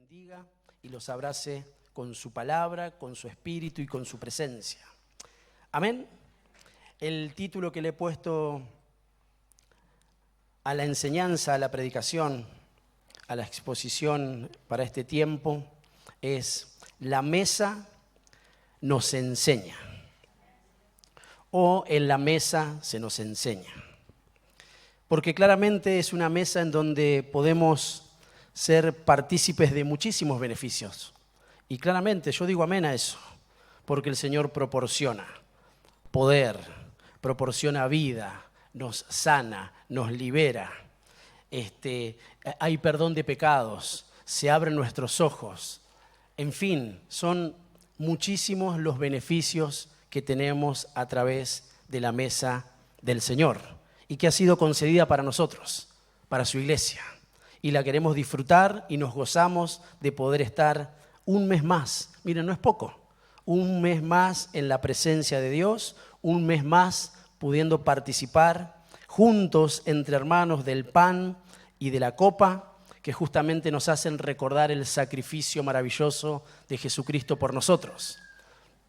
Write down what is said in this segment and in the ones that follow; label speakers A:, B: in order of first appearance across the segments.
A: bendiga y los abrace con su palabra, con su espíritu y con su presencia. Amén. El título que le he puesto a la enseñanza, a la predicación, a la exposición para este tiempo es La mesa nos enseña, o en la mesa se nos enseña. Porque claramente es una mesa en donde podemos ser partícipes de muchísimos beneficios. Y claramente yo digo amén a eso, porque el Señor proporciona poder, proporciona vida, nos sana, nos libera. Hay perdón de pecados, se abren nuestros ojos. En fin, son muchísimos los beneficios que tenemos a través de la mesa del Señor y que ha sido concedida para nosotros, para su iglesia. Y la queremos disfrutar y nos gozamos de poder estar un mes más. Miren, no es poco. Un mes más en la presencia de Dios, un mes más pudiendo participar juntos entre hermanos del pan y de la copa, que justamente nos hacen recordar el sacrificio maravilloso de Jesucristo por nosotros.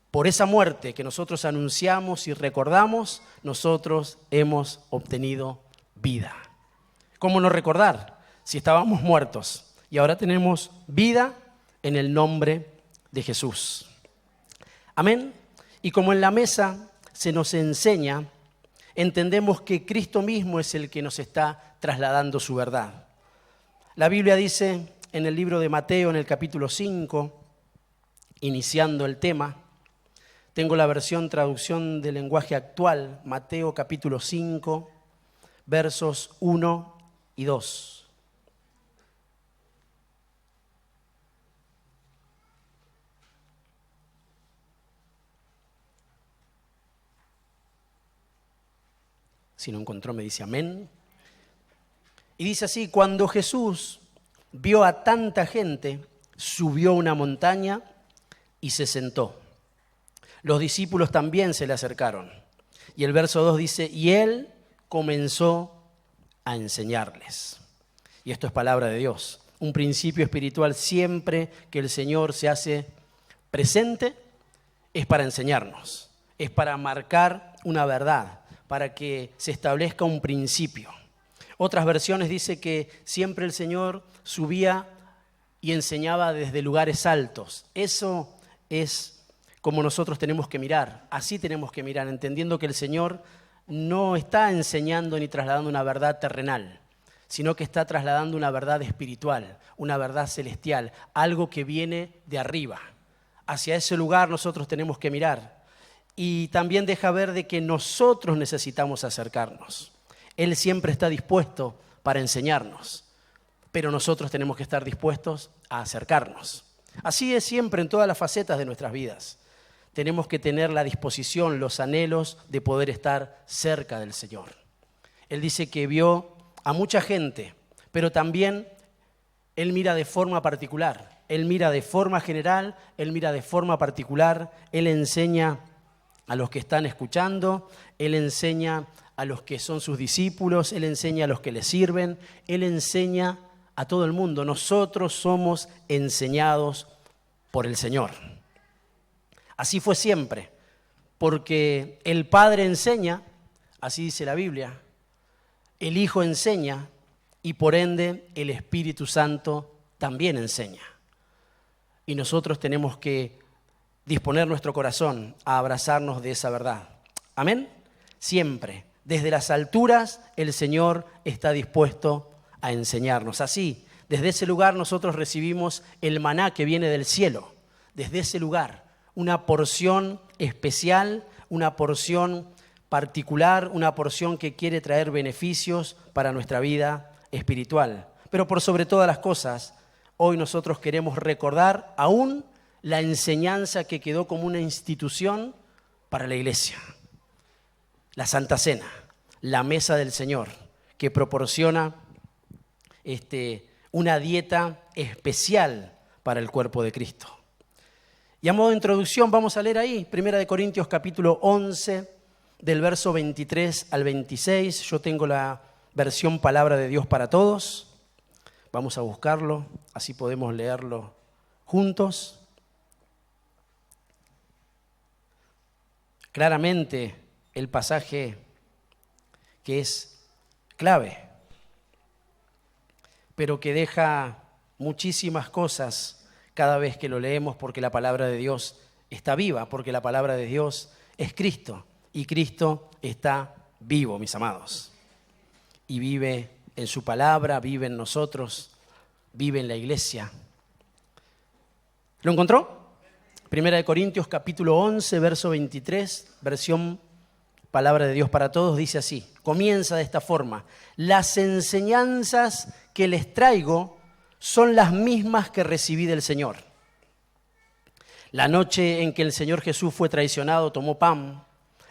A: Por esa muerte que nosotros anunciamos y recordamos, nosotros hemos obtenido vida. ¿Cómo no recordar si estábamos muertos y ahora tenemos vida en el nombre de Jesús? Amén. Y como en la mesa se nos enseña, entendemos que Cristo mismo es el que nos está trasladando su verdad. La Biblia dice en el libro de Mateo, en el capítulo 5, iniciando el tema, tengo la versión traducción del lenguaje actual, Mateo capítulo 5, versos 1 y 2. Si no encontró, me dice amén. Y dice así: cuando Jesús vio a tanta gente, subió a una montaña y se sentó. Los discípulos también se le acercaron. Y el verso 2 dice: y él comenzó a enseñarles. Y esto es palabra de Dios. Un principio espiritual, siempre que el Señor se hace presente, es para enseñarnos, es para marcar una verdad, para que se establezca un principio. Otras versiones dice que siempre el Señor subía y enseñaba desde lugares altos. Eso es como nosotros tenemos que mirar, así tenemos que mirar, entendiendo que el Señor no está enseñando ni trasladando una verdad terrenal, sino que está trasladando una verdad espiritual, una verdad celestial, algo que viene de arriba. Hacia ese lugar nosotros tenemos que mirar. Y también deja ver de que nosotros necesitamos acercarnos. Él siempre está dispuesto para enseñarnos, pero nosotros tenemos que estar dispuestos a acercarnos. Así es siempre en todas las facetas de nuestras vidas. Tenemos que tener la disposición, los anhelos de poder estar cerca del Señor. Él dice que vio a mucha gente, pero también Él mira de forma particular. Él mira de forma general, Él mira de forma particular. Él enseña a los que están escuchando, Él enseña a los que son sus discípulos, Él enseña a los que le sirven, Él enseña a todo el mundo. Nosotros somos enseñados por el Señor. Así fue siempre, porque el Padre enseña, así dice la Biblia, el Hijo enseña y por ende el Espíritu Santo también enseña. Y nosotros tenemos que disponer nuestro corazón a abrazarnos de esa verdad. Amén. Siempre, desde las alturas, el Señor está dispuesto a enseñarnos. Así, desde ese lugar nosotros recibimos el maná que viene del cielo. Desde ese lugar, una porción especial, una porción particular, una porción que quiere traer beneficios para nuestra vida espiritual. Pero por sobre todas las cosas, hoy nosotros queremos recordar aún la enseñanza que quedó como una institución para la iglesia. La Santa Cena, la mesa del Señor, que proporciona una dieta especial para el cuerpo de Cristo. Y a modo de introducción vamos a leer ahí, 1 Corintios capítulo 11, del verso 23 al 26. Yo tengo la versión Palabra de Dios para Todos. Vamos a buscarlo, así podemos leerlo juntos. Claramente el pasaje que es clave, pero que deja muchísimas cosas cada vez que lo leemos, porque la palabra de Dios está viva, porque la palabra de Dios es Cristo, y Cristo está vivo, mis amados, y vive en su palabra, vive en nosotros, vive en la iglesia. ¿Lo encontró? Primera de Corintios capítulo 11, verso 23, versión Palabra de Dios para Todos, dice así, comienza de esta forma: las enseñanzas que les traigo son las mismas que recibí del Señor. La noche en que el Señor Jesús fue traicionado, tomó pan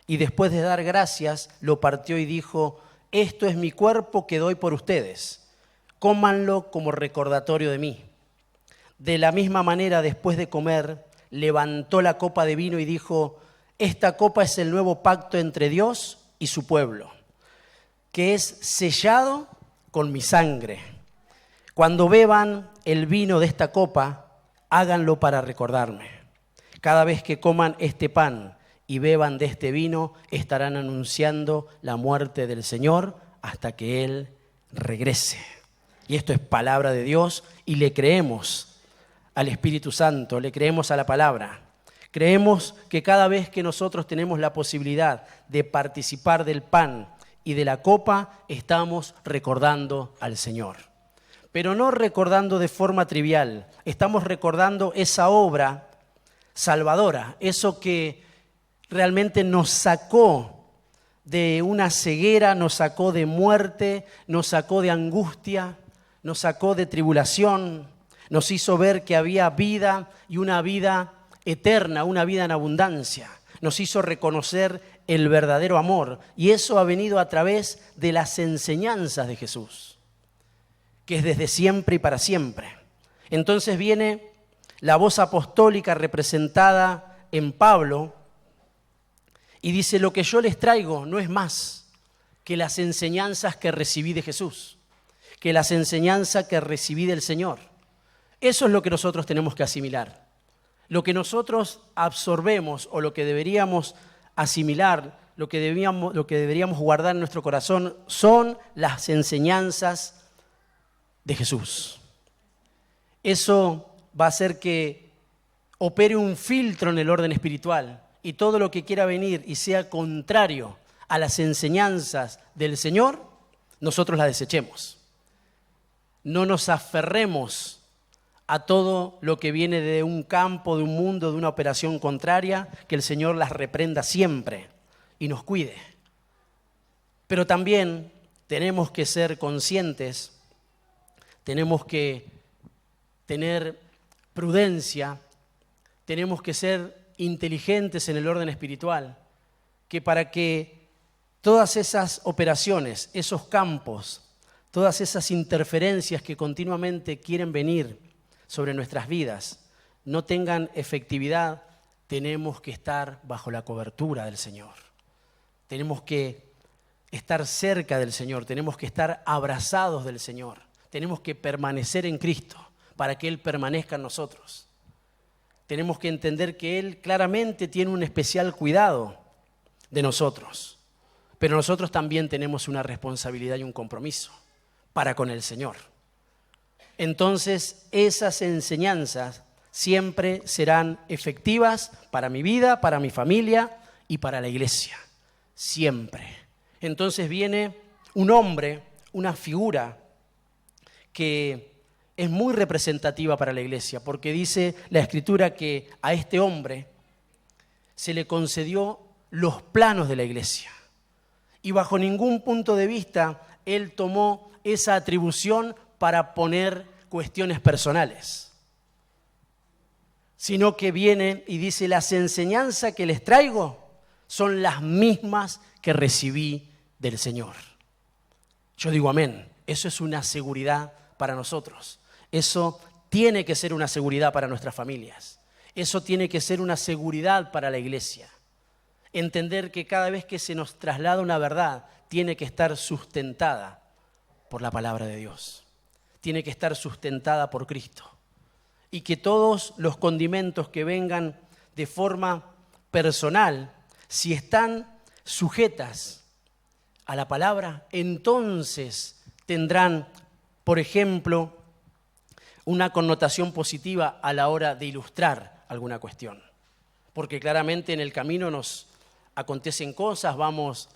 A: y después de dar gracias, lo partió y dijo: esto es mi cuerpo que doy por ustedes, cómanlo como recordatorio de mí. De la misma manera, después de comer, levantó la copa de vino y dijo: esta copa es el nuevo pacto entre Dios y su pueblo, que es sellado con mi sangre. Cuando beban el vino de esta copa, háganlo para recordarme. Cada vez que coman este pan y beban de este vino, estarán anunciando la muerte del Señor hasta que Él regrese. Y esto es palabra de Dios y le creemos al Espíritu Santo, le creemos a la palabra. Creemos que cada vez que nosotros tenemos la posibilidad de participar del pan y de la copa, estamos recordando al Señor. Pero no recordando de forma trivial, estamos recordando esa obra salvadora, eso que realmente nos sacó de una ceguera, nos sacó de muerte, nos sacó de angustia, nos sacó de tribulación, nos hizo ver que había vida y una vida eterna, una vida en abundancia. Nos hizo reconocer el verdadero amor y eso ha venido a través de las enseñanzas de Jesús, que es desde siempre y para siempre. Entonces viene la voz apostólica representada en Pablo y dice: lo que yo les traigo no es más que las enseñanzas que recibí de Jesús, que las enseñanzas que recibí del Señor. Eso es lo que nosotros tenemos que asimilar. Lo que nosotros absorbemos o lo que deberíamos asimilar, lo que deberíamos guardar en nuestro corazón son las enseñanzas de Jesús. Eso va a hacer que opere un filtro en el orden espiritual y todo lo que quiera venir y sea contrario a las enseñanzas del Señor, nosotros las desechemos. No nos aferremos a todo lo que viene de un campo, de un mundo, de una operación contraria, que el Señor las reprenda siempre y nos cuide. Pero también tenemos que ser conscientes, tenemos que tener prudencia, tenemos que ser inteligentes en el orden espiritual, que para que todas esas operaciones, esos campos, todas esas interferencias que continuamente quieren venir sobre nuestras vidas no tengan efectividad, tenemos que estar bajo la cobertura del Señor. Tenemos que estar cerca del Señor, tenemos que estar abrazados del Señor, tenemos que permanecer en Cristo para que Él permanezca en nosotros. Tenemos que entender que Él claramente tiene un especial cuidado de nosotros, pero nosotros también tenemos una responsabilidad y un compromiso para con el Señor. Entonces, esas enseñanzas siempre serán efectivas para mi vida, para mi familia y para la iglesia. Siempre. Entonces viene un hombre, una figura que es muy representativa para la iglesia, porque dice la Escritura que a este hombre se le concedió los planos de la iglesia. Y bajo ningún punto de vista él tomó esa atribución para poner cuestiones personales, sino que viene y dice: las enseñanzas que les traigo son las mismas que recibí del Señor. Yo digo amén. Eso es una seguridad para nosotros. Eso tiene que ser una seguridad para nuestras familias. Eso tiene que ser una seguridad para la iglesia. Entender que cada vez que se nos traslada una verdad, tiene que estar sustentada por la palabra de Dios. tiene que estar sustentada por Cristo. Y que todos los condimentos que vengan de forma personal, si están sujetas a la palabra, entonces tendrán, por ejemplo, una connotación positiva a la hora de ilustrar alguna cuestión. Porque claramente en el camino nos acontecen cosas, vamos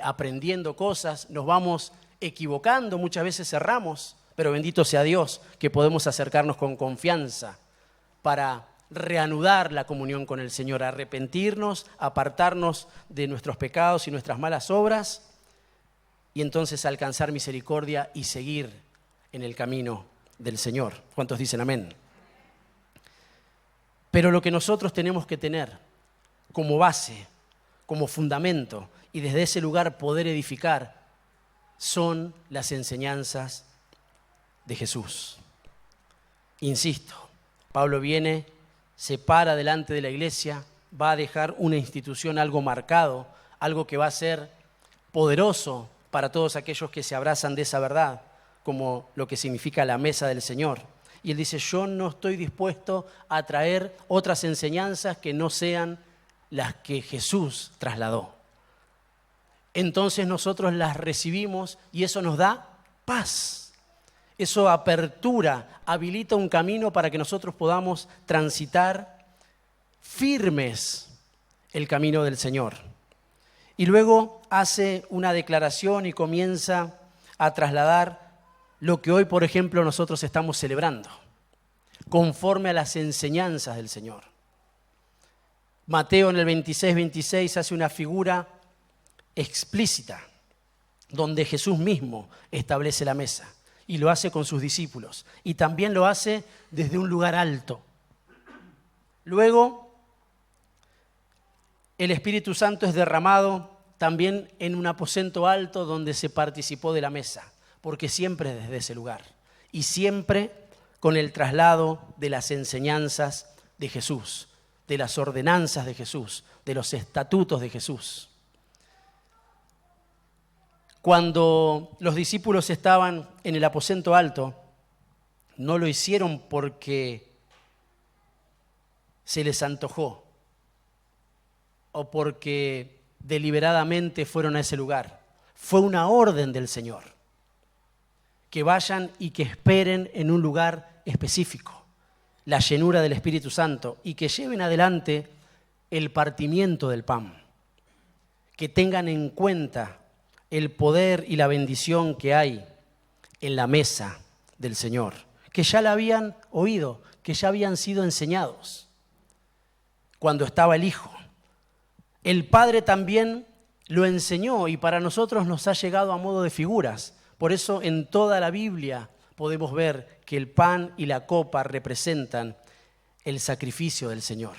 A: aprendiendo cosas, nos vamos equivocando, muchas veces erramos, pero bendito sea Dios que podemos acercarnos con confianza para reanudar la comunión con el Señor, arrepentirnos, apartarnos de nuestros pecados y nuestras malas obras y entonces alcanzar misericordia y seguir en el camino del Señor. ¿Cuántos dicen amén? Pero lo que nosotros tenemos que tener como base, como fundamento y desde ese lugar poder edificar son las enseñanzas de Jesús. Insisto, Pablo viene, se para delante de la iglesia, va a dejar una institución algo marcado, algo que va a ser poderoso para todos aquellos que se abrazan de esa verdad, como lo que significa la mesa del Señor. Y él dice, yo no estoy dispuesto a traer otras enseñanzas que no sean las que Jesús trasladó. Entonces nosotros las recibimos y eso nos da paz. Eso apertura, habilita un camino para que nosotros podamos transitar firmes el camino del Señor. Y luego hace una declaración y comienza a trasladar lo que hoy, por ejemplo, nosotros estamos celebrando, conforme a las enseñanzas del Señor. Mateo en el 26 hace una figura explícita, donde Jesús mismo establece la mesa y lo hace con sus discípulos y también lo hace desde un lugar alto. Luego, el Espíritu Santo es derramado también en un aposento alto donde se participó de la mesa, porque siempre desde ese lugar y siempre con el traslado de las enseñanzas de Jesús, de las ordenanzas de Jesús, de los estatutos de Jesús. Cuando los discípulos estaban en el aposento alto, no lo hicieron porque se les antojó o porque deliberadamente fueron a ese lugar. Fue una orden del Señor, que vayan y que esperen en un lugar específico, la llenura del Espíritu Santo, y que lleven adelante el partimiento del pan, que tengan en cuenta el poder y la bendición que hay en la mesa del Señor, que ya la habían oído, que ya habían sido enseñados cuando estaba el Hijo. El Padre también lo enseñó y para nosotros nos ha llegado a modo de figuras. Por eso en toda la Biblia podemos ver que el pan y la copa representan el sacrificio del Señor.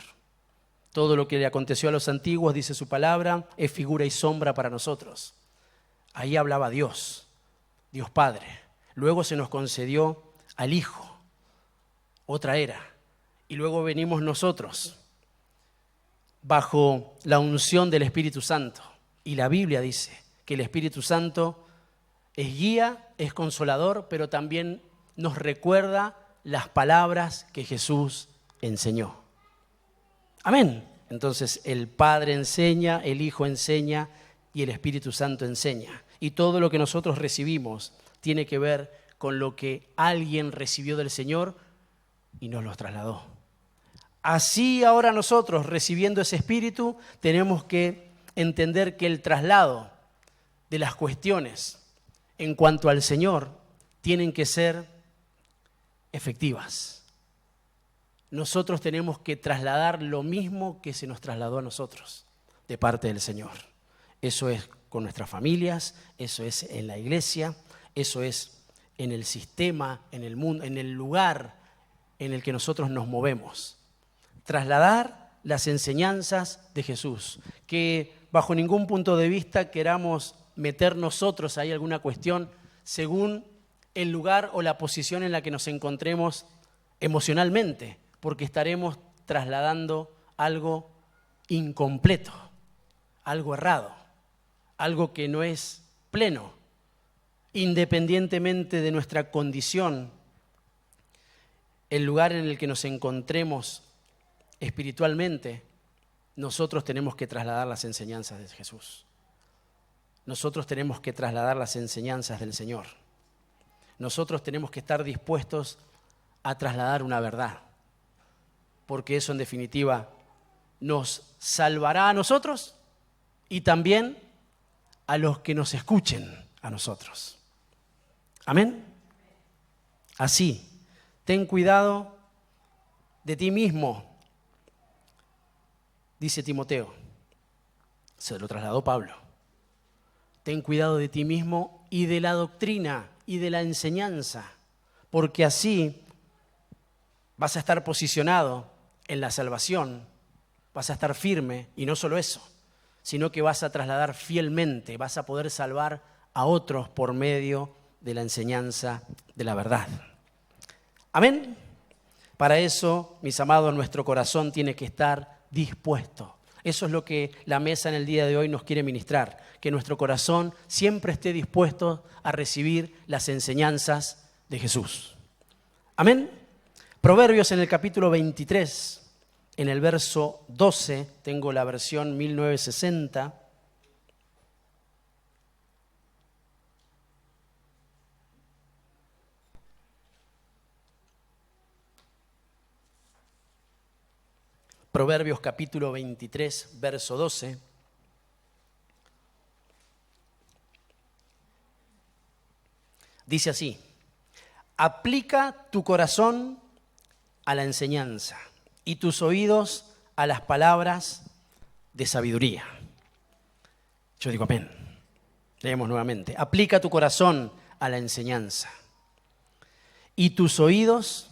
A: Todo lo que le aconteció a los antiguos, dice su palabra, es figura y sombra para nosotros. Ahí hablaba Dios, Dios Padre. Luego se nos concedió al Hijo, otra era. Y luego venimos nosotros, bajo la unción del Espíritu Santo. Y la Biblia dice que el Espíritu Santo es guía, es consolador, pero también nos recuerda las palabras que Jesús enseñó. Amén. Entonces el Padre enseña, el Hijo enseña y el Espíritu Santo enseña. Y todo lo que nosotros recibimos tiene que ver con lo que alguien recibió del Señor y nos lo trasladó. Así ahora nosotros, recibiendo ese Espíritu, tenemos que entender que el traslado de las cuestiones en cuanto al Señor tienen que ser efectivas. Nosotros tenemos que trasladar lo mismo que se nos trasladó a nosotros de parte del Señor. Eso es con nuestras familias, eso es en la iglesia, eso es en el sistema, en el mundo, en el lugar en el que nosotros nos movemos. Trasladar las enseñanzas de Jesús, que bajo ningún punto de vista queramos meter nosotros ahí alguna cuestión según el lugar o la posición en la que nos encontremos emocionalmente, porque estaremos trasladando algo incompleto, algo errado, algo que no es pleno. independientemente de nuestra condición, el lugar en el que nos encontremos espiritualmente, nosotros tenemos que trasladar las enseñanzas de Jesús. Nosotros tenemos que trasladar las enseñanzas del Señor. Nosotros tenemos que estar dispuestos a trasladar una verdad, porque eso en definitiva nos salvará a nosotros y también a los que nos escuchen a nosotros. Amén. Así, ten cuidado de ti mismo, dice Timoteo. Se lo trasladó Pablo. Ten cuidado de ti mismo y de la doctrina y de la enseñanza, porque así vas a estar posicionado en la salvación, vas a estar firme, y no solo eso, sino que vas a trasladar fielmente, vas a poder salvar a otros por medio de la enseñanza de la verdad. Amén. Para eso, mis amados, nuestro corazón tiene que estar dispuesto. Eso es lo que la mesa en el día de hoy nos quiere ministrar, que nuestro corazón siempre esté dispuesto a recibir las enseñanzas de Jesús. Amén. Proverbios en el capítulo 23, en el verso 12, tengo la versión 1960. Proverbios capítulo 23, verso 12. Dice así: aplica tu corazón a la enseñanza y tus oídos a las palabras de sabiduría. Yo digo amén. Leemos nuevamente. Aplica tu corazón a la enseñanza y tus oídos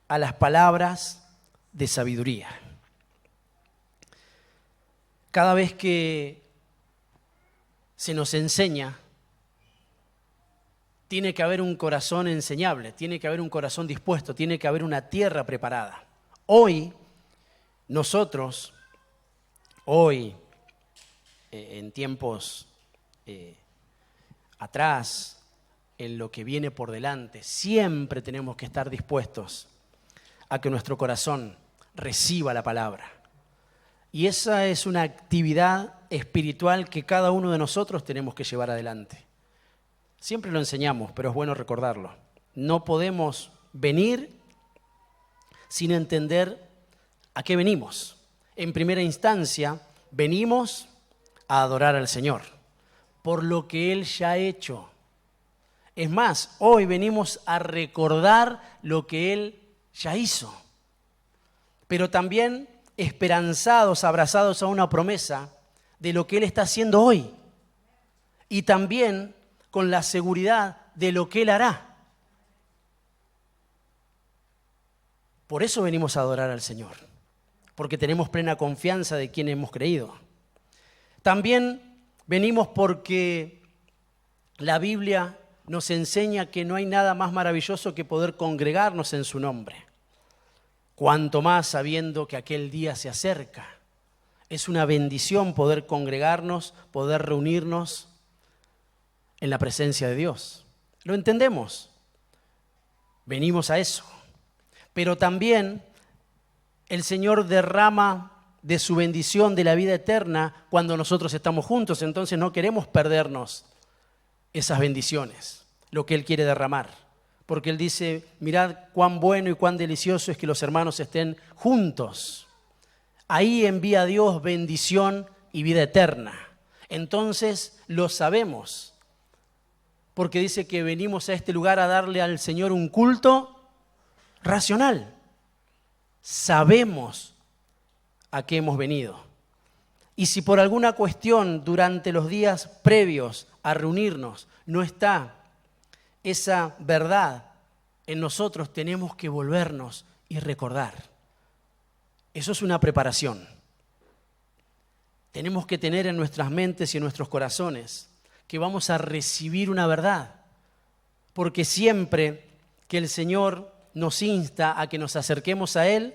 A: a las palabras de sabiduría. Cada vez que se nos enseña, tiene que haber un corazón enseñable, tiene que haber un corazón dispuesto, tiene que haber una tierra preparada. Hoy, nosotros, en tiempos atrás, en lo que viene por delante, siempre tenemos que estar dispuestos a que nuestro corazón reciba la palabra. Y esa es una actividad espiritual que cada uno de nosotros tenemos que llevar adelante. Siempre lo enseñamos, pero es bueno recordarlo. No podemos venir sin entender a qué venimos. En primera instancia, venimos a adorar al Señor por lo que Él ya ha hecho. Es más, hoy venimos a recordar lo que Él ya hizo, pero también esperanzados, abrazados a una promesa de lo que Él está haciendo hoy, y también con la seguridad de lo que Él hará. Por eso venimos a adorar al Señor, porque tenemos plena confianza de quien hemos creído. También venimos porque la Biblia nos enseña que no hay nada más maravilloso que poder congregarnos en su nombre. Cuanto más sabiendo que aquel día se acerca. Es una bendición poder congregarnos, poder reunirnos en la presencia de Dios. ¿Lo entendemos? Venimos a eso. Pero también el Señor derrama de su bendición de la vida eterna cuando nosotros estamos juntos. Entonces no queremos perdernos esas bendiciones, lo que Él quiere derramar. Porque Él dice, mirad cuán bueno y cuán delicioso es que los hermanos estén juntos. Ahí envía Dios bendición y vida eterna. Entonces lo sabemos, porque dice que venimos a este lugar a darle al Señor un culto racional. Sabemos a qué hemos venido. Y si por alguna cuestión durante los días previos a reunirnos no está esa verdad en nosotros, tenemos que volvernos y recordar. Eso es una preparación. Tenemos que tener en nuestras mentes y en nuestros corazones que vamos a recibir una verdad, porque siempre que el Señor nos insta a que nos acerquemos a Él,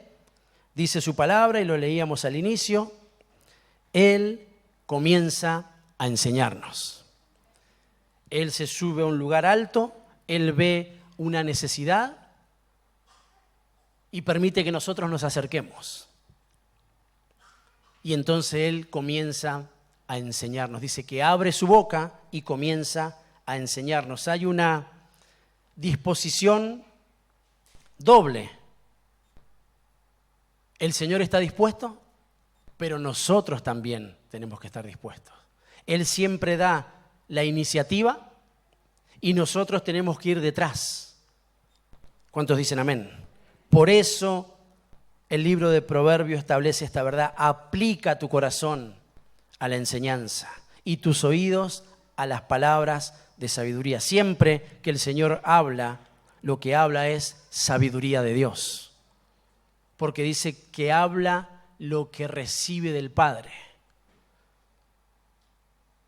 A: dice su palabra, y lo leíamos al inicio, Él comienza a enseñarnos. Él se sube a un lugar alto, Él ve una necesidad y permite que nosotros nos acerquemos. Y entonces Él comienza a enseñarnos. Dice que abre su boca y comienza a enseñarnos. Hay una disposición doble. El Señor está dispuesto, pero nosotros también tenemos que estar dispuestos. Él siempre da la iniciativa y nosotros tenemos que ir detrás. ¿Cuántos dicen amén? Por eso el libro de Proverbios establece esta verdad. Aplica tu corazón a la enseñanza y tus oídos a las palabras de sabiduría. Siempre que el Señor habla, lo que habla es sabiduría de Dios. Porque dice que habla lo que recibe del Padre.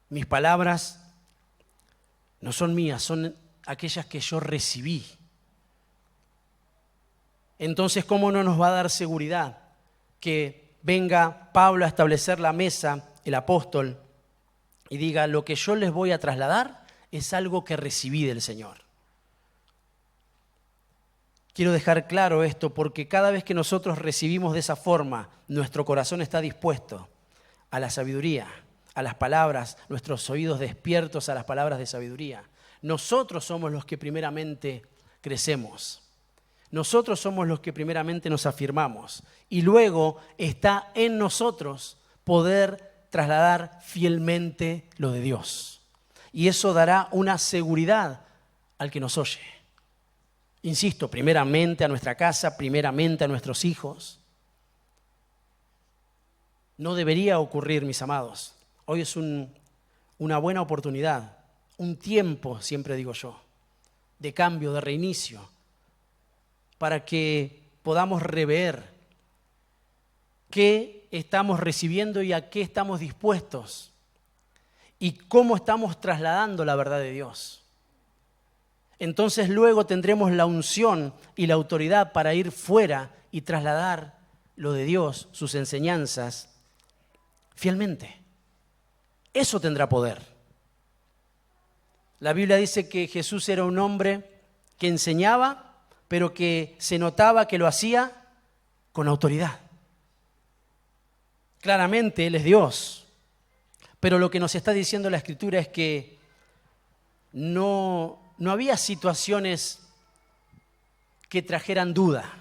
A: Mis palabras no son mías, son aquellas que yo recibí. Entonces, ¿cómo no nos va a dar seguridad que venga Pablo a establecer la mesa, el apóstol, y diga, lo que yo les voy a trasladar es algo que recibí del Señor? Quiero dejar claro esto porque cada vez que nosotros recibimos de esa forma, nuestro corazón está dispuesto a la sabiduría, a las palabras, nuestros oídos despiertos a las palabras de sabiduría. Nosotros somos los que primeramente crecemos. Nosotros somos los que primeramente nos afirmamos. Y luego está en nosotros poder trasladar fielmente lo de Dios. Y eso dará una seguridad al que nos oye. Insisto, primeramente a nuestra casa, primeramente a nuestros hijos. No debería ocurrir, mis amados. Hoy es una buena oportunidad, un tiempo, siempre digo yo, de cambio, de reinicio, para que podamos rever qué estamos recibiendo y a qué estamos dispuestos y cómo estamos trasladando la verdad de Dios. Entonces luego tendremos la unción y la autoridad para ir fuera y trasladar lo de Dios, sus enseñanzas, fielmente. Eso tendrá poder. La Biblia dice que Jesús era un hombre que enseñaba, pero que se notaba que lo hacía con autoridad. Claramente Él es Dios, pero lo que nos está diciendo la Escritura es que no había situaciones que trajeran duda.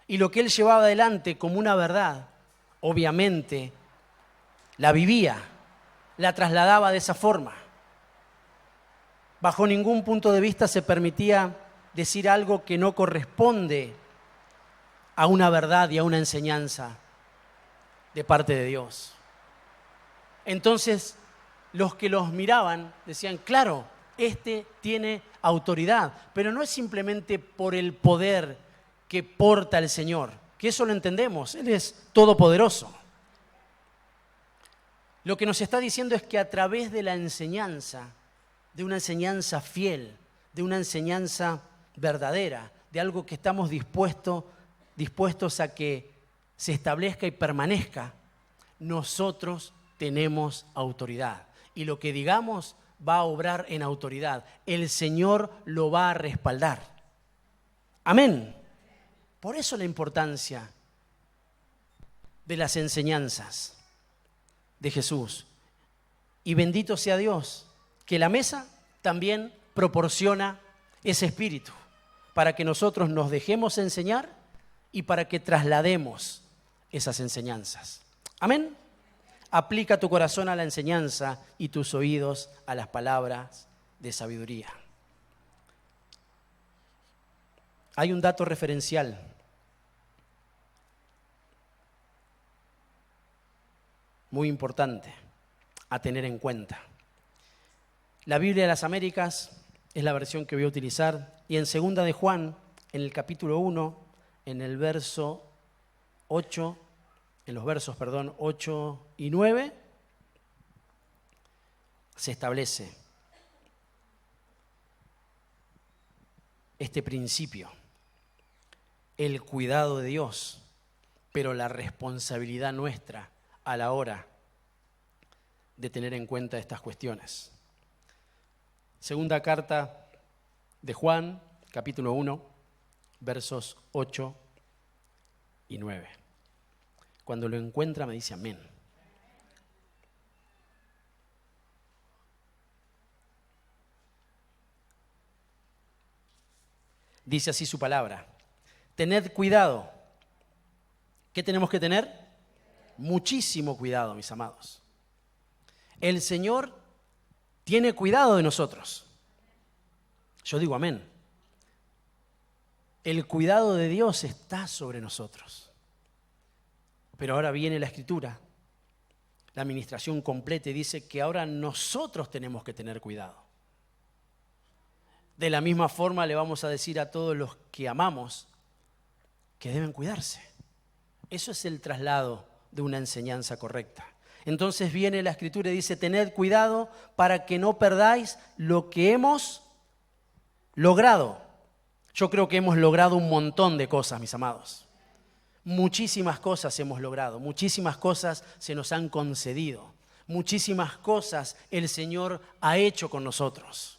A: Y lo que Él llevaba adelante como una verdad, obviamente, la vivía, la trasladaba de esa forma. Bajo ningún punto de vista se permitía decir algo que no corresponde a una verdad y a una enseñanza de parte de Dios. Entonces, los que los miraban decían, claro, este tiene autoridad, pero no es simplemente por el poder que porta el Señor, que eso lo entendemos, Él es todopoderoso. Lo que nos está diciendo es que a través de la enseñanza, de una enseñanza fiel, de una enseñanza verdadera, de algo que estamos dispuestos a que se establezca y permanezca, nosotros tenemos autoridad. Y lo que digamos va a obrar en autoridad. El Señor lo va a respaldar. Amén. Por eso la importancia de las enseñanzas de Jesús. Y bendito sea Dios, que la mesa también proporciona ese espíritu para que nosotros nos dejemos enseñar y para que traslademos esas enseñanzas. Amén. Aplica tu corazón a la enseñanza y tus oídos a las palabras de sabiduría. Hay un dato referencial. Muy importante a tener en cuenta. La Biblia de las Américas es la versión que voy a utilizar y en 2 de Juan, en el capítulo 1, en el verso 8, en los versos, 8 y 9, se establece este principio, el cuidado de Dios, pero la responsabilidad nuestra a la hora de tener en cuenta estas cuestiones. Segunda carta de Juan, capítulo 1, versos 8 y 9. Cuando lo encuentra me dice amén. Dice así su palabra. Tened cuidado. ¿Qué tenemos que tener? Muchísimo cuidado, mis amados. El Señor tiene cuidado de nosotros. Yo digo amén. El cuidado de Dios está sobre nosotros. Pero ahora viene la Escritura, la administración completa, y dice que ahora nosotros tenemos que tener cuidado. De la misma forma le vamos a decir a todos los que amamos que deben cuidarse. Eso es el traslado de una enseñanza correcta. Entonces viene la Escritura y dice, tened cuidado para que no perdáis lo que hemos logrado. Yo creo que hemos logrado un montón de cosas, mis amados. Muchísimas cosas hemos logrado, muchísimas cosas se nos han concedido, muchísimas cosas el Señor ha hecho con nosotros.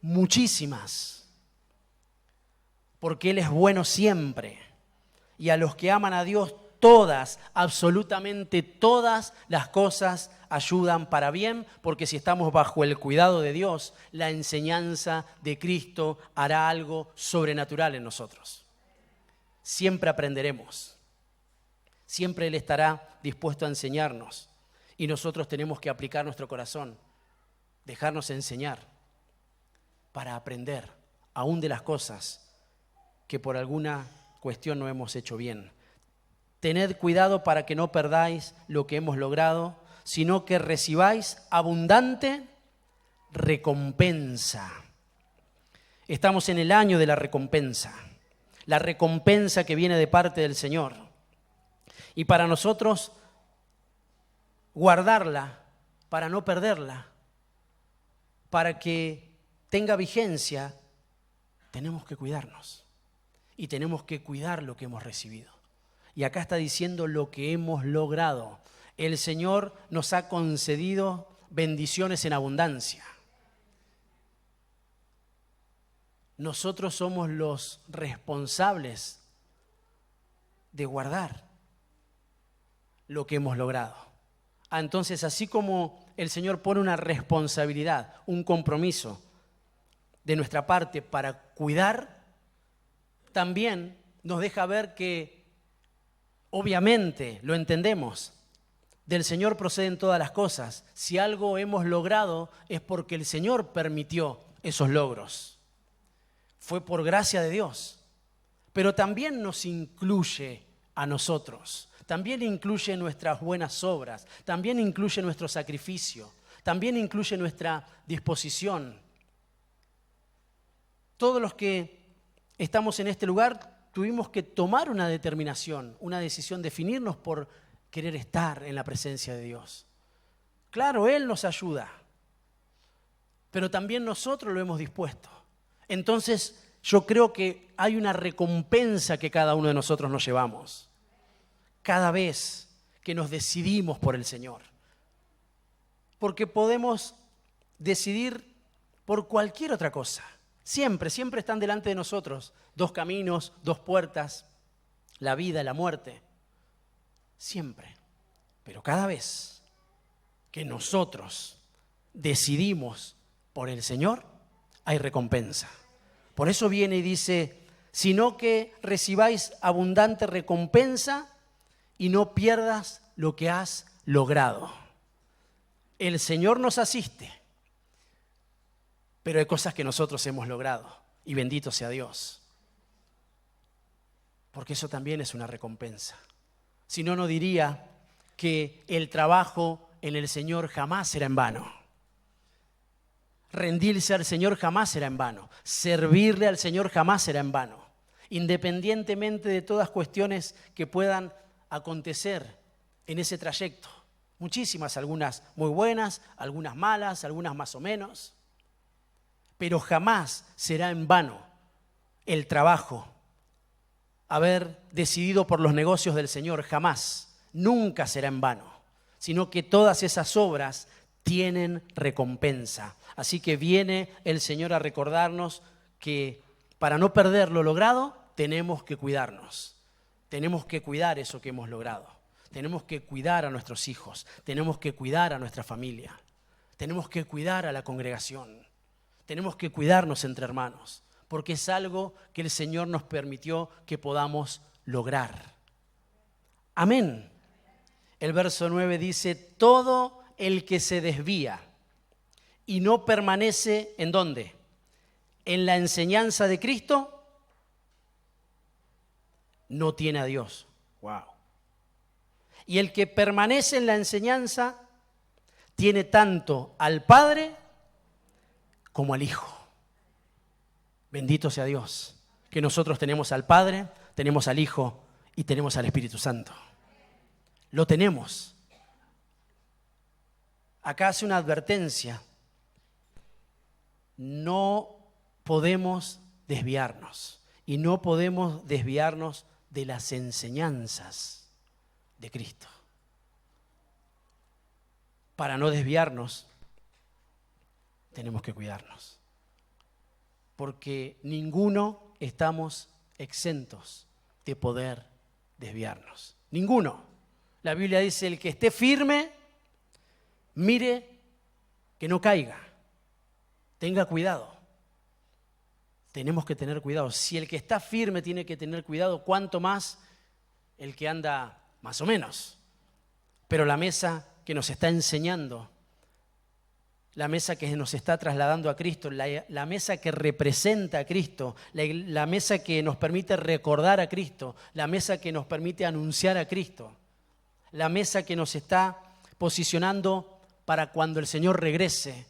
A: Muchísimas, porque Él es bueno siempre, y a los que aman a Dios todas, absolutamente todas las cosas ayudan para bien, porque si estamos bajo el cuidado de Dios, la enseñanza de Cristo hará algo sobrenatural en nosotros. Siempre aprenderemos, siempre Él estará dispuesto a enseñarnos, y nosotros tenemos que aplicar nuestro corazón, dejarnos enseñar, para aprender aún de las cosas que por alguna cuestión no hemos hecho bien. Tened cuidado para que no perdáis lo que hemos logrado, sino que recibáis abundante recompensa. Estamos en el año de la recompensa que viene de parte del Señor. Y para nosotros guardarla, para no perderla, para que tenga vigencia, tenemos que cuidarnos y tenemos que cuidar lo que hemos recibido. Y acá está diciendo lo que hemos logrado. El Señor nos ha concedido bendiciones en abundancia. Nosotros somos los responsables de guardar lo que hemos logrado. Entonces, así como el Señor pone una responsabilidad, un compromiso de nuestra parte para cuidar, también nos deja ver que, obviamente, lo entendemos, del Señor proceden todas las cosas. Si algo hemos logrado es porque el Señor permitió esos logros. Fue por gracia de Dios. Pero también nos incluye a nosotros. También incluye nuestras buenas obras. También incluye nuestro sacrificio. También incluye nuestra disposición. Todos los que estamos en este lugar tuvimos que tomar una determinación, una decisión, definirnos por querer estar en la presencia de Dios. Claro, Él nos ayuda, pero también nosotros lo hemos dispuesto. Entonces, yo creo que hay una recompensa que cada uno de nosotros nos llevamos, cada vez que nos decidimos por el Señor. Porque podemos decidir por cualquier otra cosa. Siempre están delante de nosotros dos caminos, dos puertas, la vida y la muerte. Siempre. Pero cada vez que nosotros decidimos por el Señor, hay recompensa. Por eso viene y dice, sino que recibáis abundante recompensa y no pierdas lo que has logrado. El Señor nos asiste. Pero hay cosas que nosotros hemos logrado, y bendito sea Dios, porque eso también es una recompensa. Si no, no diría que el trabajo en el Señor jamás será en vano. Rendirse al Señor jamás será en vano. Servirle al Señor jamás será en vano. Independientemente de todas cuestiones que puedan acontecer en ese trayecto. Muchísimas, algunas muy buenas, algunas malas, algunas más o menos. Pero jamás será en vano el trabajo, haber decidido por los negocios del Señor, jamás, nunca será en vano, sino que todas esas obras tienen recompensa. Así que viene el Señor a recordarnos que para no perder lo logrado, tenemos que cuidarnos. Tenemos que cuidar eso que hemos logrado. Tenemos que cuidar a nuestros hijos. Tenemos que cuidar a nuestra familia. Tenemos que cuidar a la congregación. Tenemos que cuidarnos entre hermanos, porque es algo que el Señor nos permitió que podamos lograr. Amén. El verso 9 dice, todo el que se desvía y no permanece, ¿en dónde? En la enseñanza de Cristo, no tiene a Dios. Wow. Y el que permanece en la enseñanza tiene tanto al Padre como al Hijo. Bendito sea Dios, que nosotros tenemos al Padre, tenemos al Hijo y tenemos al Espíritu Santo. Lo tenemos. Acá hace una advertencia. No podemos desviarnos y no podemos desviarnos de las enseñanzas de Cristo. Para no desviarnos, tenemos que cuidarnos, porque ninguno estamos exentos de poder desviarnos. Ninguno. La Biblia dice, el que esté firme, mire que no caiga. Tenga cuidado. Tenemos que tener cuidado. Si el que está firme tiene que tener cuidado, ¿cuánto más el que anda más o menos? Pero la mesa que nos está enseñando, la mesa que nos está trasladando a Cristo, la mesa que representa a Cristo, la mesa que nos permite recordar a Cristo, la mesa que nos permite anunciar a Cristo, la mesa que nos está posicionando para cuando el Señor regrese.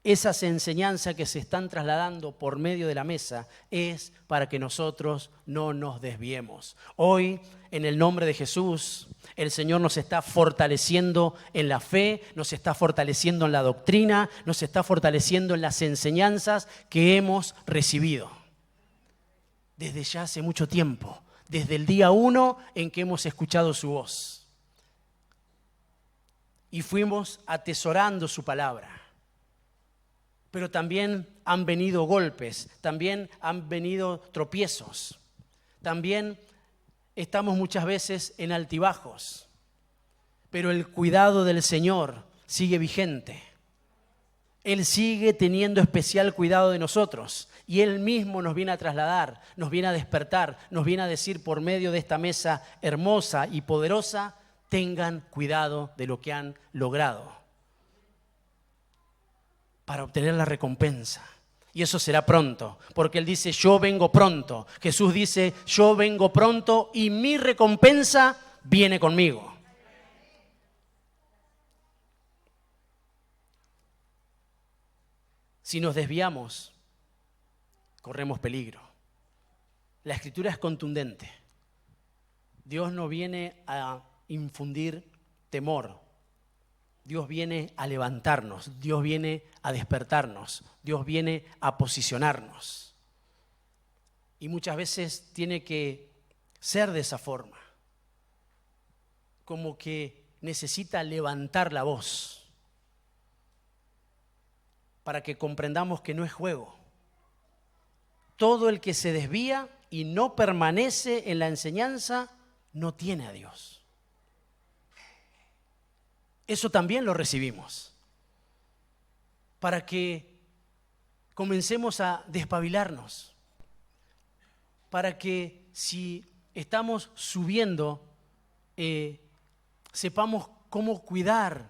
A: Esas enseñanzas que se están trasladando por medio de la mesa es para que nosotros no nos desviemos. Hoy, en el nombre de Jesús, el Señor nos está fortaleciendo en la fe, nos está fortaleciendo en la doctrina, nos está fortaleciendo en las enseñanzas que hemos recibido. Desde ya hace mucho tiempo, desde el día 1 en que hemos escuchado su voz. Y fuimos atesorando su palabra. Pero también han venido golpes, también han venido tropiezos, también estamos muchas veces en altibajos, pero el cuidado del Señor sigue vigente. Él sigue teniendo especial cuidado de nosotros y Él mismo nos viene a trasladar, nos viene a despertar, nos viene a decir por medio de esta mesa hermosa y poderosa, tengan cuidado de lo que han logrado, para obtener la recompensa. Y eso será pronto, porque Él dice, yo vengo pronto. Jesús dice, yo vengo pronto y mi recompensa viene conmigo. Si nos desviamos, corremos peligro. La Escritura es contundente. Dios no viene a infundir temor. Dios viene a levantarnos, Dios viene a despertarnos, Dios viene a posicionarnos. Y muchas veces tiene que ser de esa forma, como que necesita levantar la voz para que comprendamos que no es juego. Todo el que se desvía y no permanece en la enseñanza no tiene a Dios. Eso también lo recibimos, para que comencemos a despabilarnos, para que si estamos subiendo, sepamos cómo cuidar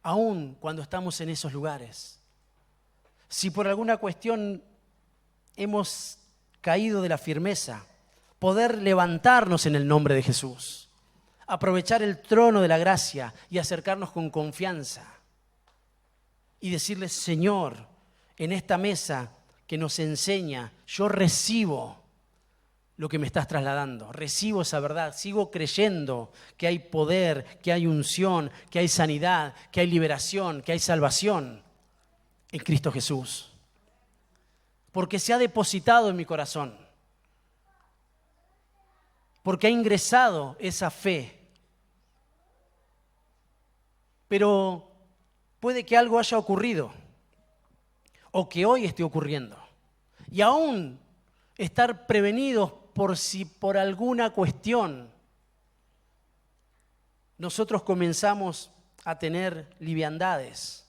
A: aún cuando estamos en esos lugares. Si por alguna cuestión hemos caído de la firmeza, poder levantarnos en el nombre de Jesús. Aprovechar el trono de la gracia y acercarnos con confianza y decirle, Señor, en esta mesa que nos enseña, yo recibo lo que me estás trasladando, recibo esa verdad, sigo creyendo que hay poder, que hay unción, que hay sanidad, que hay liberación, que hay salvación en Cristo Jesús. Porque se ha depositado en mi corazón, porque ha ingresado esa fe. Pero Puede que algo haya ocurrido o que hoy esté ocurriendo. Y aún estar prevenidos por si por alguna cuestión nosotros comenzamos a tener liviandades,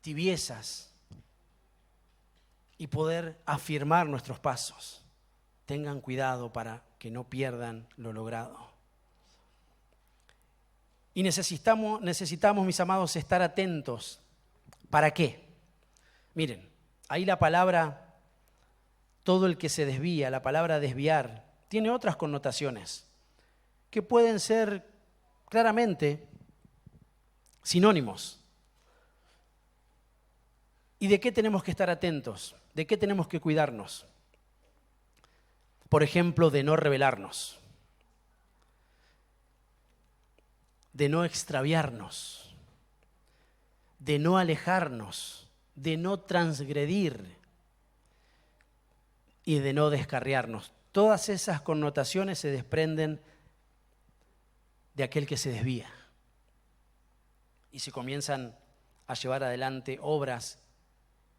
A: tibiezas, y poder afirmar nuestros pasos. Tengan cuidado para que no pierdan lo logrado. Y necesitamos, mis amados, estar atentos. ¿Para qué? Miren, ahí la palabra, todo el que se desvía, la palabra desviar, tiene otras connotaciones que pueden ser claramente sinónimos. ¿Y de qué tenemos que estar atentos? ¿De qué tenemos que cuidarnos? Por ejemplo, de no rebelarnos, de no extraviarnos, de no alejarnos, de no transgredir y de no descarriarnos. Todas esas connotaciones se desprenden de aquel que se desvía. Y se comienzan a llevar adelante obras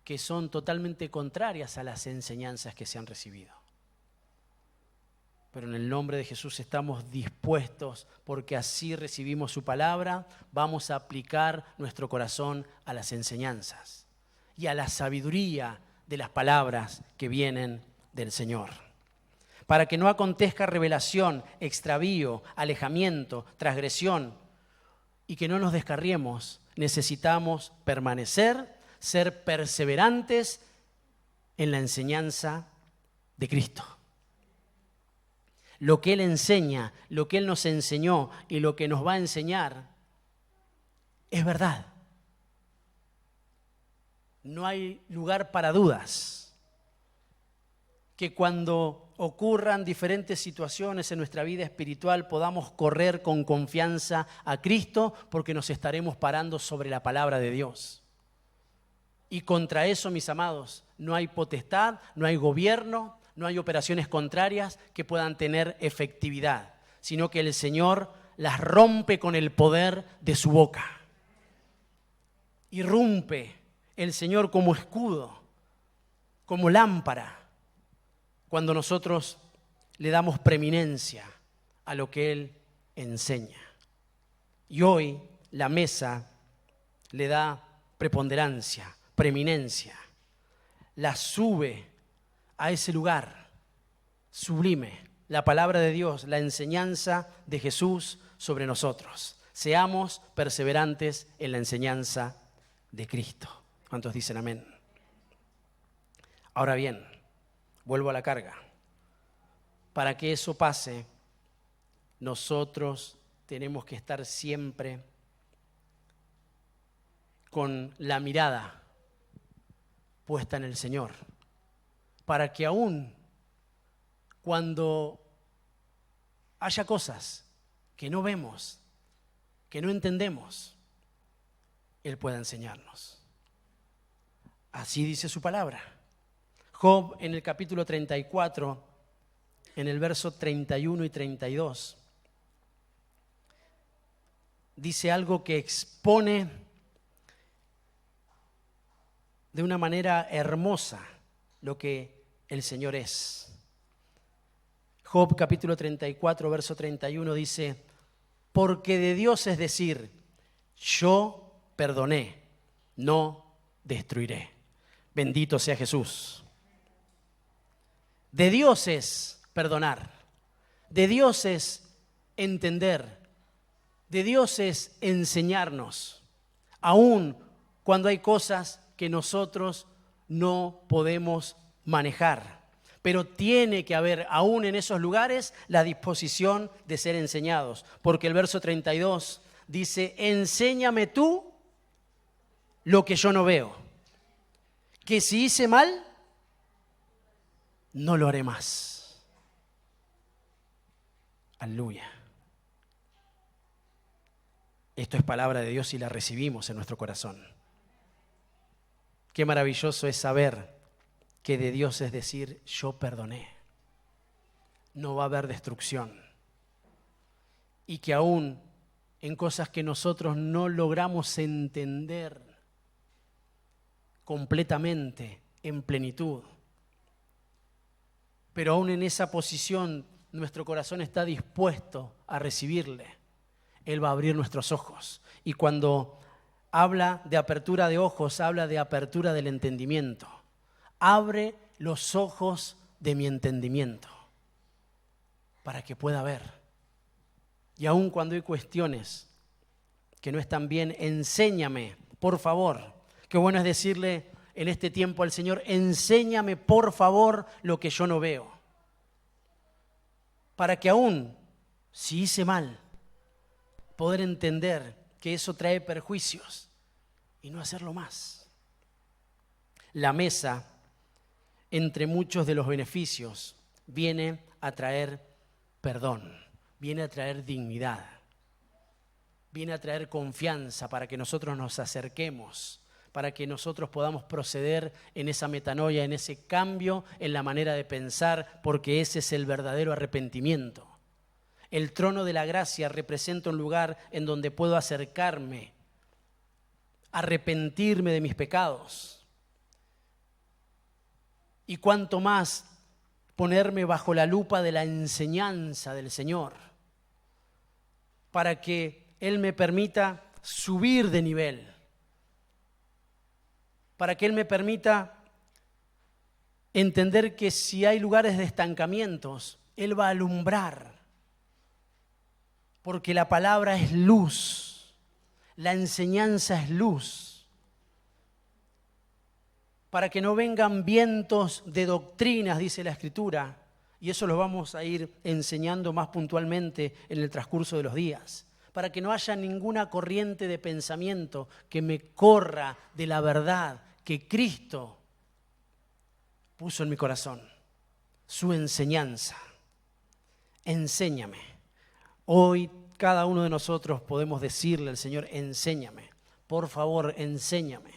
A: que son totalmente contrarias a las enseñanzas que se han recibido. Pero en el nombre de Jesús estamos dispuestos, porque así recibimos su palabra, vamos a aplicar nuestro corazón a las enseñanzas y a la sabiduría de las palabras que vienen del Señor. Para que no acontezca revelación, extravío, alejamiento, transgresión y que no nos descarriemos, necesitamos permanecer, ser perseverantes en la enseñanza de Cristo. Lo que Él enseña, lo que Él nos enseñó y lo que nos va a enseñar es verdad. No hay lugar para dudas. Que cuando ocurran diferentes situaciones en nuestra vida espiritual podamos correr con confianza a Cristo, porque nos estaremos parando sobre la palabra de Dios. Y contra eso, mis amados, no hay potestad, no hay gobierno, no hay operaciones contrarias que puedan tener efectividad, sino que el Señor las rompe con el poder de su boca. Irrumpe el Señor como escudo, como lámpara, cuando nosotros le damos preeminencia a lo que Él enseña. Y hoy la mesa le da preponderancia, preeminencia, la sube a ese lugar sublime, la palabra de Dios, la enseñanza de Jesús sobre nosotros. Seamos perseverantes en la enseñanza de Cristo. ¿Cuántos dicen amén? Ahora bien, vuelvo a la carga. Para que eso pase, nosotros tenemos que estar siempre con la mirada puesta en el Señor, para que aún cuando haya cosas que no vemos, que no entendemos, Él pueda enseñarnos. Así dice su palabra. Job, en el capítulo 34, en el verso 31 y 32, dice algo que expone de una manera hermosa lo que el Señor es. Job capítulo 34, verso 31 dice: porque de Dios es decir, yo perdoné, no destruiré. Bendito sea Jesús. De Dios es perdonar, de Dios es entender, de Dios es enseñarnos, aun cuando hay cosas que nosotros no podemos manejar. Pero tiene que haber, aún en esos lugares, la disposición de ser enseñados. Porque el verso 32 dice: enséñame tú lo que yo no veo, que si hice mal, no lo haré más. Aleluya. Esto es palabra de Dios y la recibimos en nuestro corazón. Qué maravilloso es saber que de Dios es decir, yo perdoné. No va a haber destrucción. Y que aún en cosas que nosotros no logramos entender completamente, en plenitud. Pero aún en esa posición, nuestro corazón está dispuesto a recibirle. Él va a abrir nuestros ojos. Y cuando habla de apertura de ojos, habla de apertura del entendimiento. Abre los ojos de mi entendimiento para que pueda ver. Y aun cuando hay cuestiones que no están bien, enséñame, por favor. Qué bueno es decirle en este tiempo al Señor, enséñame, por favor, lo que yo no veo. Para que aún, si hice mal, poder entender que eso trae perjuicios y no hacerlo más. La mesa, entre muchos de los beneficios, viene a traer perdón, viene a traer dignidad, viene a traer confianza para que nosotros nos acerquemos, para que nosotros podamos proceder en esa metanoia, en ese cambio en la manera de pensar, porque ese es el verdadero arrepentimiento. El trono de la gracia representa un lugar en donde puedo acercarme, arrepentirme de mis pecados. Y cuanto más ponerme bajo la lupa de la enseñanza del Señor, para que Él me permita subir de nivel, para que Él me permita entender que si hay lugares de estancamientos, Él va a alumbrar, porque la palabra es luz, la enseñanza es luz, para que no vengan vientos de doctrinas, dice la Escritura, y eso lo vamos a ir enseñando más puntualmente en el transcurso de los días, para que no haya ninguna corriente de pensamiento que me corra de la verdad que Cristo puso en mi corazón, su enseñanza. Enséñame. Hoy cada uno de nosotros podemos decirle al Señor, enséñame, por favor, enséñame,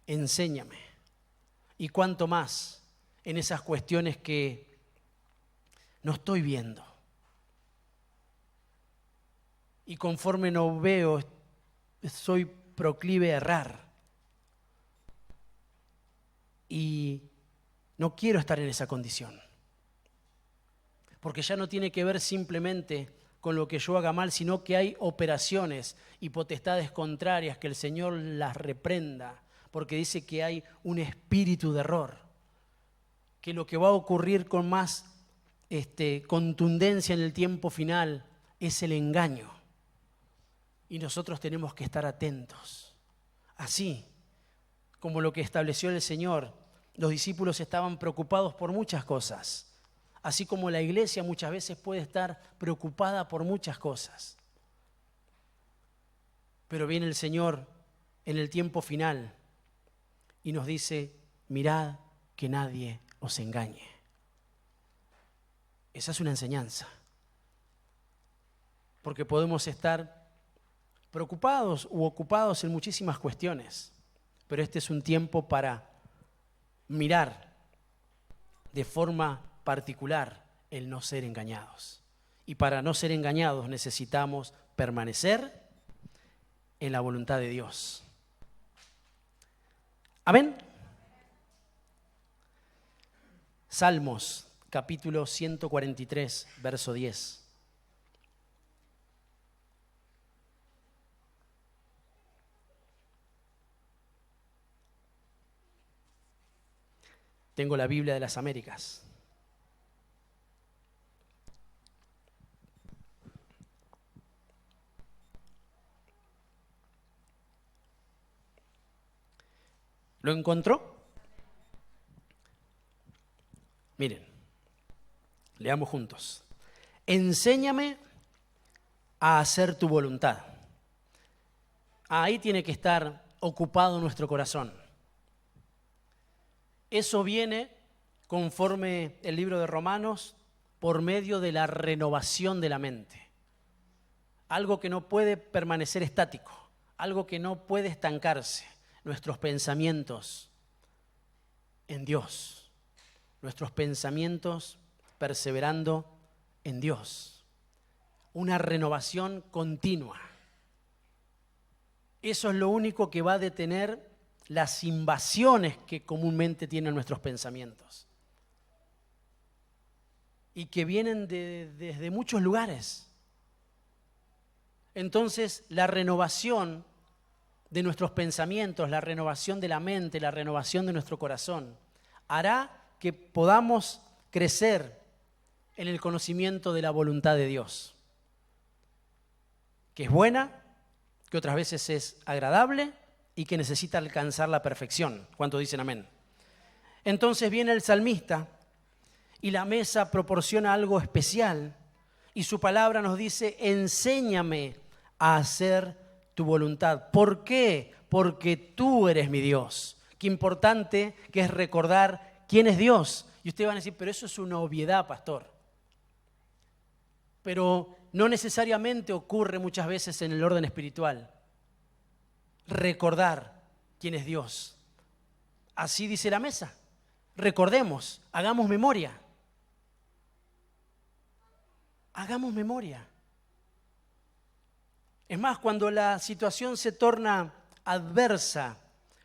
A: enséñame. Y cuánto más en esas cuestiones que no estoy viendo. Y conforme no veo, soy proclive a errar. Y no quiero estar en esa condición. Porque ya no tiene que ver simplemente con lo que yo haga mal, sino que hay operaciones y potestades contrarias que el Señor las reprenda, porque dice que hay un espíritu de error, que lo que va a ocurrir con más contundencia en el tiempo final es el engaño. Y nosotros tenemos que estar atentos. Así como lo que estableció el Señor, los discípulos estaban preocupados por muchas cosas. Así como la iglesia muchas veces puede estar preocupada por muchas cosas. Pero viene el Señor en el tiempo final y nos dice, mirad que nadie os engañe. Esa es una enseñanza. Porque podemos estar preocupados u ocupados en muchísimas cuestiones, pero este es un tiempo para mirar de forma particular el no ser engañados. Y para no ser engañados necesitamos permanecer en la voluntad de Dios. Amén. Salmos, capítulo 143, verso 10. Tengo la Biblia de las Américas. ¿Lo encontró? Miren, leamos juntos. Enséñame a hacer tu voluntad. Ahí tiene que estar ocupado nuestro corazón. Eso viene, conforme el libro de Romanos, por medio de la renovación de la mente. Algo que no puede permanecer estático, algo que no puede estancarse. Nuestros pensamientos en Dios, nuestros pensamientos perseverando en Dios. una renovación continua. Eso es lo único que va a detener las invasiones que comúnmente tienen nuestros pensamientos y que vienen desde muchos lugares. Entonces, la renovación de nuestros pensamientos, la renovación de la mente, la renovación de nuestro corazón, hará que podamos crecer en el conocimiento de la voluntad de Dios, que es buena, que otras veces es agradable y que necesita alcanzar la perfección. ¿Cuántos dicen amén? Entonces viene el salmista y la mesa proporciona algo especial y su palabra nos dice: enséñame a hacer tu voluntad. ¿Por qué? Porque tú eres mi Dios. Qué importante que es recordar quién es Dios. Y ustedes van a decir, pero eso es una obviedad, pastor. Pero no necesariamente ocurre muchas veces en el orden espiritual. Recordar quién es Dios. Así dice la mesa. Recordemos, hagamos memoria. Hagamos memoria. Es más, cuando la situación se torna adversa,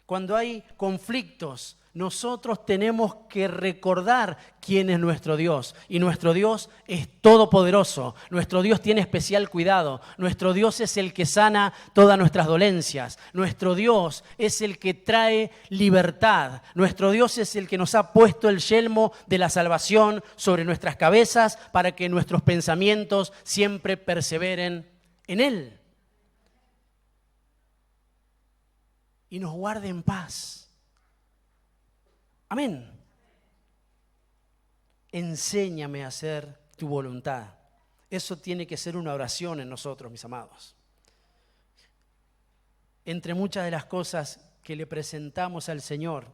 A: cuando hay conflictos, nosotros tenemos que recordar quién es nuestro Dios. Y nuestro Dios es todopoderoso. Nuestro Dios tiene especial cuidado. Nuestro Dios es el que sana todas nuestras dolencias. Nuestro Dios es el que trae libertad. Nuestro Dios es el que nos ha puesto el yelmo de la salvación sobre nuestras cabezas para que nuestros pensamientos siempre perseveren en Él. Y nos guarde en paz. Amén. Enséñame a hacer tu voluntad. Eso tiene que ser una oración en nosotros, mis amados. Entre muchas de las cosas que le presentamos al Señor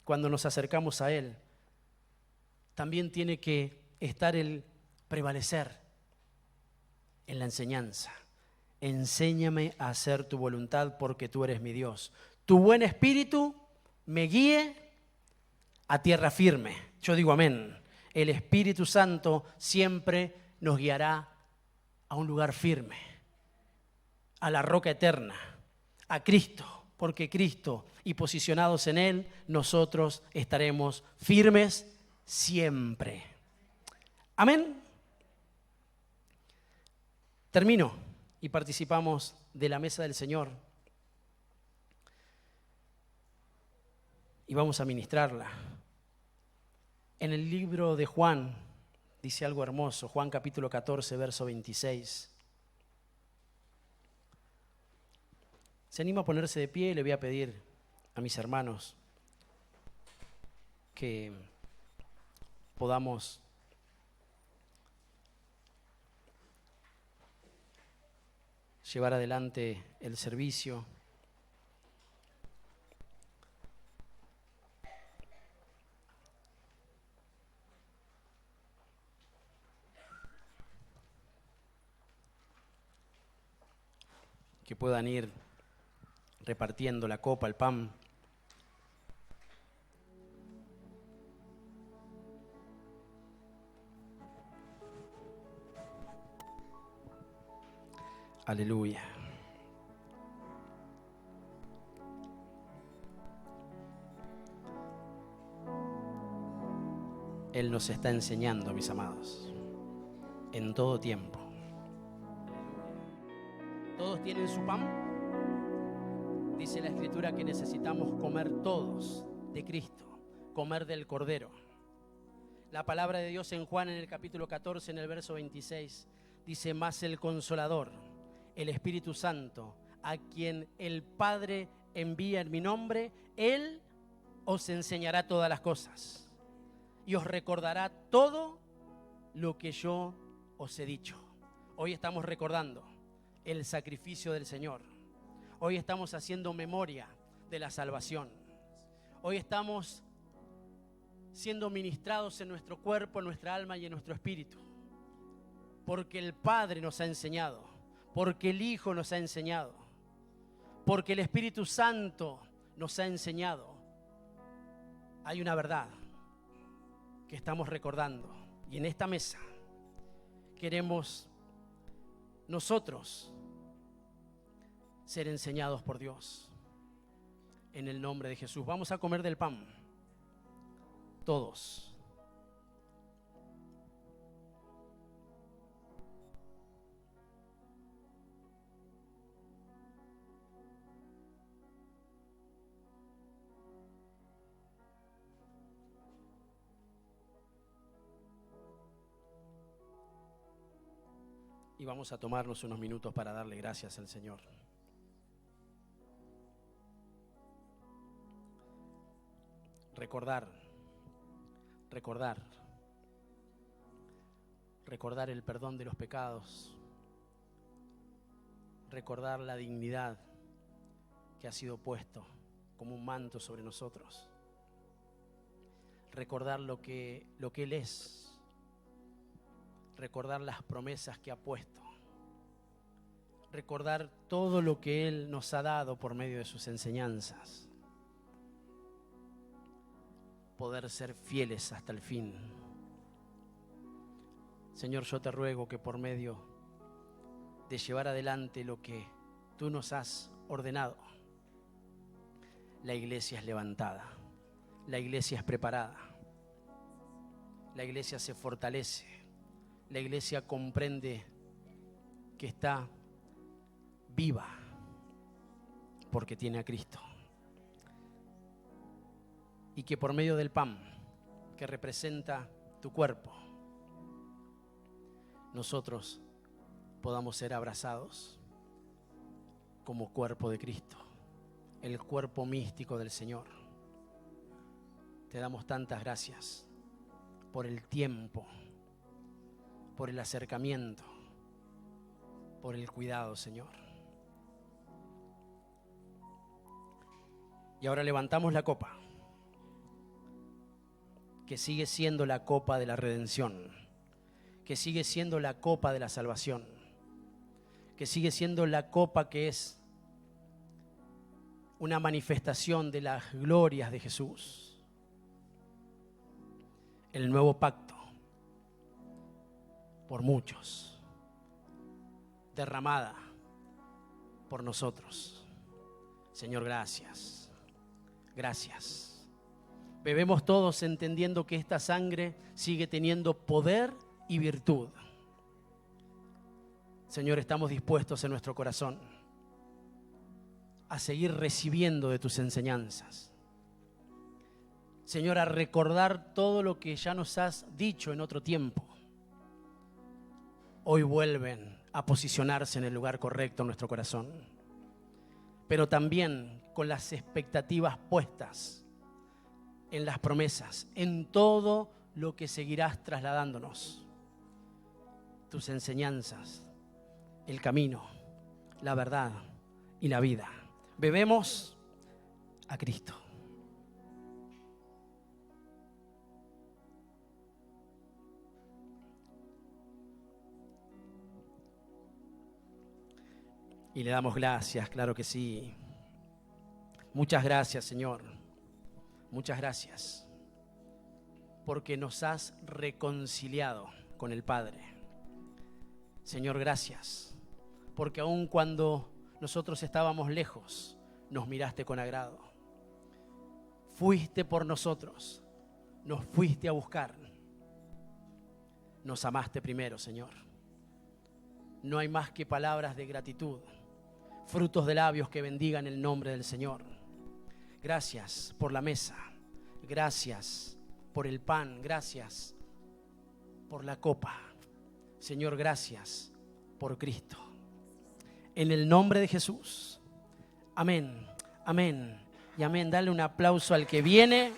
A: cuando nos acercamos a Él, también tiene que estar el prevalecer en la enseñanza. Enséñame a hacer tu voluntad porque tú eres mi Dios. Tu buen espíritu me guíe a tierra firme. Yo digo amén. El Espíritu Santo siempre nos guiará a un lugar firme, a la roca eterna, a Cristo, porque Cristo y posicionados en Él, nosotros estaremos firmes siempre. Amén. Termino y participamos de la mesa del Señor y vamos a ministrarla. En el libro de Juan dice algo hermoso, Juan capítulo 14, verso 26. Se anima a ponerse de pie y le voy a pedir a mis hermanos que podamos llevar adelante el servicio. Que puedan ir repartiendo la copa, el pan. Aleluya. Él nos está enseñando, mis amados, en todo tiempo. ¿Todos tienen su pan? Dice la Escritura que necesitamos comer todos de Cristo, comer del Cordero. La palabra de Dios en Juan en el capítulo 14, en el verso 26, dice: mas el Consolador, el Espíritu Santo, a quien el Padre envía en mi nombre, Él os enseñará todas las cosas y os recordará todo lo que yo os he dicho. Hoy estamos recordando el sacrificio del Señor. Hoy estamos haciendo memoria de la salvación. Hoy estamos siendo ministrados en nuestro cuerpo, en nuestra alma y en nuestro espíritu. Porque el Padre nos ha enseñado, porque el Hijo nos ha enseñado, porque el Espíritu Santo nos ha enseñado. Hay una verdad que estamos recordando y en esta mesa queremos nosotros ser enseñados por Dios. En el nombre de Jesús. Vamos a comer del pan. Todos. Y vamos a tomarnos unos minutos para darle gracias al Señor. Recordar el perdón de los pecados, recordar la dignidad que ha sido puesto como un manto sobre nosotros, recordar lo que Él es, recordar las promesas que ha puesto, recordar todo lo que Él nos ha dado por medio de sus enseñanzas. Poder ser fieles hasta el fin. Señor, yo te ruego que por medio de llevar adelante lo que tú nos has ordenado, la iglesia es levantada, la iglesia es preparada, la iglesia se fortalece, la iglesia comprende que está viva porque tiene a Cristo. Y que por medio del pan que representa tu cuerpo, nosotros podamos ser abrazados como cuerpo de Cristo, el cuerpo místico del Señor. Te damos tantas gracias por el tiempo, por el acercamiento, por el cuidado, Señor. Y ahora levantamos la copa, que sigue siendo la copa de la redención, que sigue siendo la copa de la salvación, que sigue siendo la copa que es una manifestación de las glorias de Jesús. El nuevo pacto por muchos, derramada por nosotros. Señor, gracias, gracias. Bebemos todos entendiendo que esta sangre sigue teniendo poder y virtud. Señor, estamos dispuestos en nuestro corazón a seguir recibiendo de tus enseñanzas. Señor, a recordar todo lo que ya nos has dicho en otro tiempo. Hoy vuelven a posicionarse en el lugar correcto en nuestro corazón, pero también con las expectativas puestas en las promesas, en todo lo que seguirás trasladándonos. Tus enseñanzas, el camino, la verdad y la vida. Bebemos a Cristo. Y le damos gracias, claro que sí. Muchas gracias, Señor. Muchas gracias. Porque nos has reconciliado con el Padre. Señor, gracias. Porque aun cuando nosotros estábamos lejos, nos miraste con agrado. Fuiste por nosotros. Nos fuiste a buscar. Nos amaste primero, Señor. No hay más que palabras de gratitud, frutos de labios que bendigan el nombre del Señor. Gracias por la mesa, gracias por el pan, gracias por la copa. Señor, gracias por Cristo. En el nombre de Jesús. Amén, amén y amén. Dale un aplauso al que viene.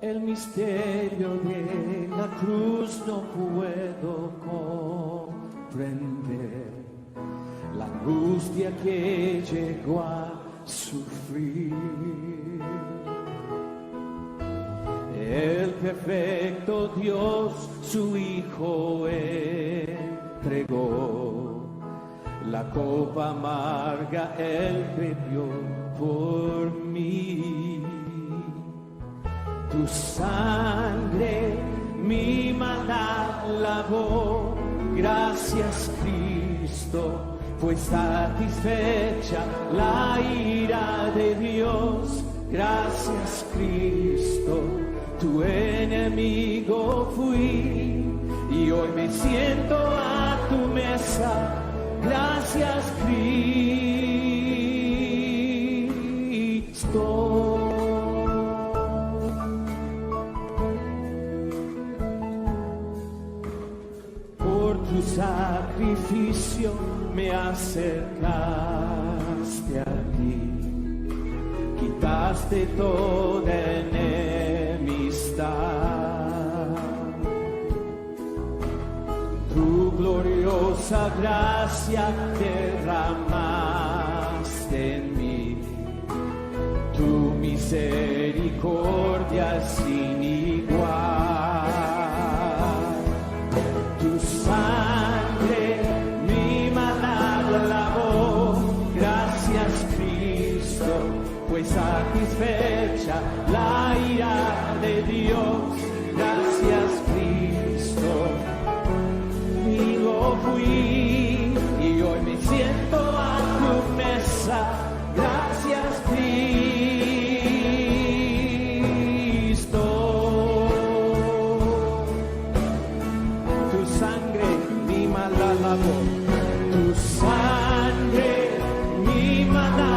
B: El misterio de la cruz no puedo comprender, la angustia que llegó a sufrir. El perfecto Dios su Hijo entregó, la copa amarga Él bebió por mí. Tu sangre mi maldad lavó, gracias Cristo. Fue satisfecha la ira de Dios, gracias Cristo. Tu enemigo fui y hoy me siento a tu mesa, gracias Cristo. Por tu sacrificio me acercaste a ti, quitaste toda enemistad. Tu gloriosa gracia derramaste en mí, tu misericordia sin igual. Tu sangre mi maldad lavó, gracias Cristo. Fue satisfecha la ira de Dios, gracias Cristo. Y lo fui y hoy me siento a tu mesa, gracias Cristo. Tu sangre mi maldad lavó, tu sangre mi maldad